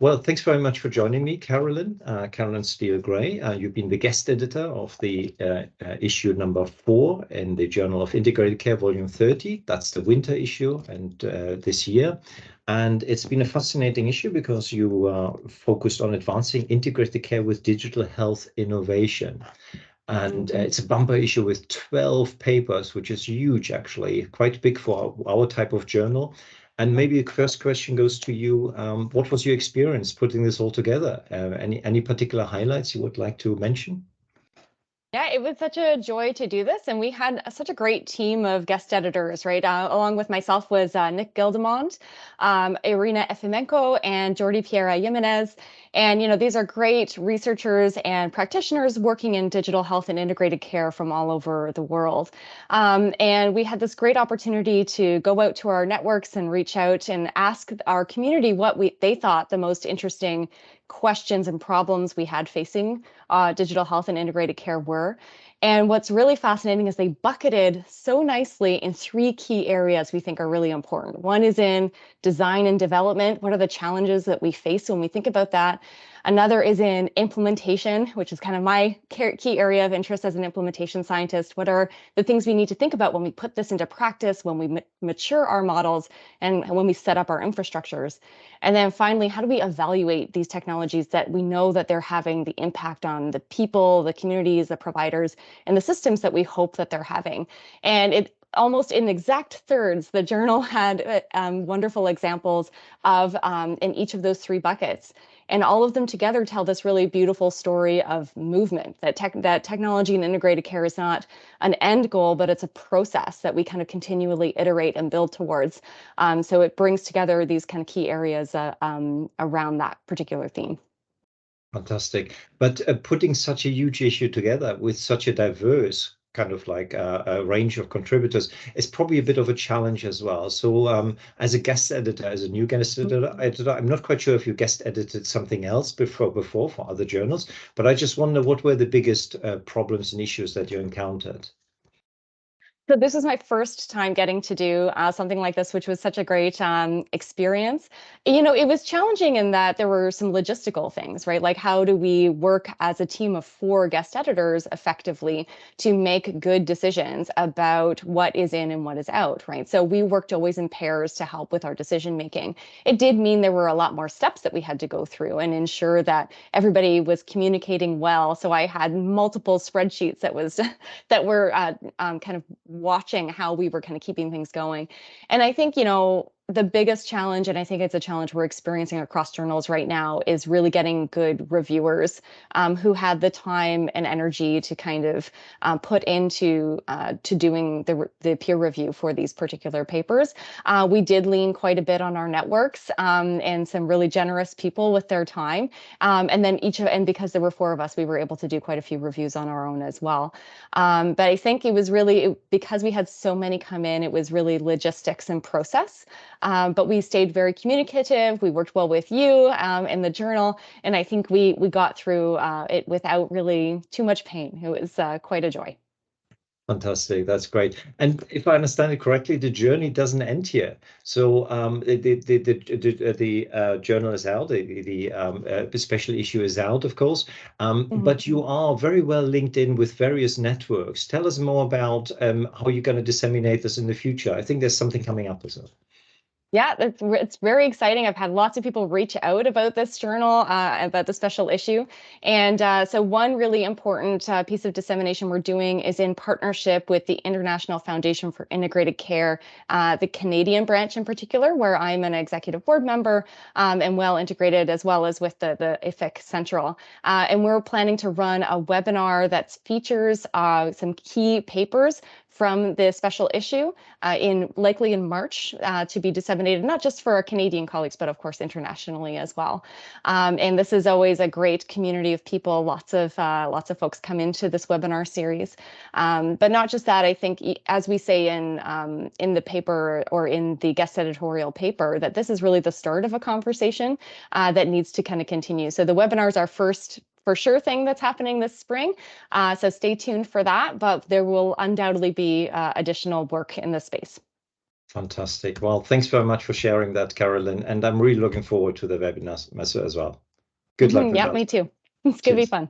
Well, thanks very much for joining me, Carolyn Steele Gray. You've been the guest editor of the issue number 4 in the Journal of Integrated Care, Volume 30. That's the winter issue, and this year. And it's been a fascinating issue because you focused on advancing integrated care with digital health innovation. And it's a bumper issue with 12 papers, which is huge, actually, quite big for our type of journal. And maybe the first question goes to you. What was your experience putting this all together? Any particular highlights you would like to mention? Yeah, it was such a joy to do this. And we had such a great team of guest editors, right? Along with myself was Nick Gildemont, Irina Efimenko, and Jordi Piera Jimenez. And, these are great researchers and practitioners working in digital health and integrated care from all over the world. And we had this great opportunity to go out to our networks and reach out and ask our community what they thought the most interesting questions and problems we had facing digital health and integrated care were. And what's really fascinating is they bucketed so nicely in 3 key areas we think are really important. One is in design and development. What are the challenges that we face when we think about that? Another is in implementation, which is kind of my key area of interest as an implementation scientist. What are the things we need to think about when we put this into practice, when we mature our models, and when we set up our infrastructures? And then finally, how do we evaluate these technologies that we know that they're having the impact on the people, the communities, the providers, and the systems that we hope that they're having? And it almost in exact thirds, the journal had wonderful examples of in each of those 3 buckets. And all of them together tell this really beautiful story of movement, that technology and integrated care is not an end goal, but it's a process that we kind of continually iterate and build towards. So it brings together these kind of key areas around that particular theme. Fantastic. But putting such a huge issue together with such a diverse kind of like a range of contributors is probably a bit of a challenge as well. So as a guest editor, as a new guest editor, I'm not quite sure if you guest edited something else before for other journals, but I just wonder what were the biggest problems and issues that you encountered? So this was my first time getting to do something like this, which was such a great experience. It was challenging in that there were some logistical things, right? Like how do we work as a team of 4 guest editors effectively to make good decisions about what is in and what is out, right? So we worked always in pairs to help with our decision making. It did mean there were a lot more steps that we had to go through and ensure that everybody was communicating well. So I had multiple spreadsheets that were kind of watching how we were kind of keeping things going. And I think, the biggest challenge, and I think it's a challenge we're experiencing across journals right now, is really getting good reviewers who had the time and energy to kind of put into to doing the peer review for these particular papers. We did lean quite a bit on our networks and some really generous people with their time. And then and because there were 4 of us, we were able to do quite a few reviews on our own as well. But I think it was really, because we had so many come in, it was really logistics and process. But we stayed very communicative. We worked well with you in the journal. And I think we got through it without really too much pain. It was quite a joy. Fantastic. That's great. And if I understand it correctly, the journey doesn't end here. So the journal is out, the special issue is out, of course. But you are very well linked in with various networks. Tell us more about how you're going to disseminate this in the future. I think there's something coming up as well. Yeah, it's very exciting. I've had lots of people reach out about this journal, about the special issue. And so one really important piece of dissemination we're doing is in partnership with the International Foundation for Integrated Care, the Canadian branch in particular, where I'm an executive board member and well integrated, as well as with the IFIC Central. And we're planning to run a webinar that features some key papers from the special issue likely in March to be disseminated, not just for our Canadian colleagues, but of course internationally as well. And this is always a great community of people. Lots of folks come into this webinar series. But not just that, I think, as we say in the paper or in the guest editorial paper, that this is really the start of a conversation that needs to kind of continue. So the webinars are first for sure thing that's happening this spring. So stay tuned for that, but there will undoubtedly be additional work in this space. Fantastic. Well, thanks very much for sharing that, Carolyn. And I'm really looking forward to the webinar as well. Good luck with Yeah, that. me too. It's going to be Cheers. fun.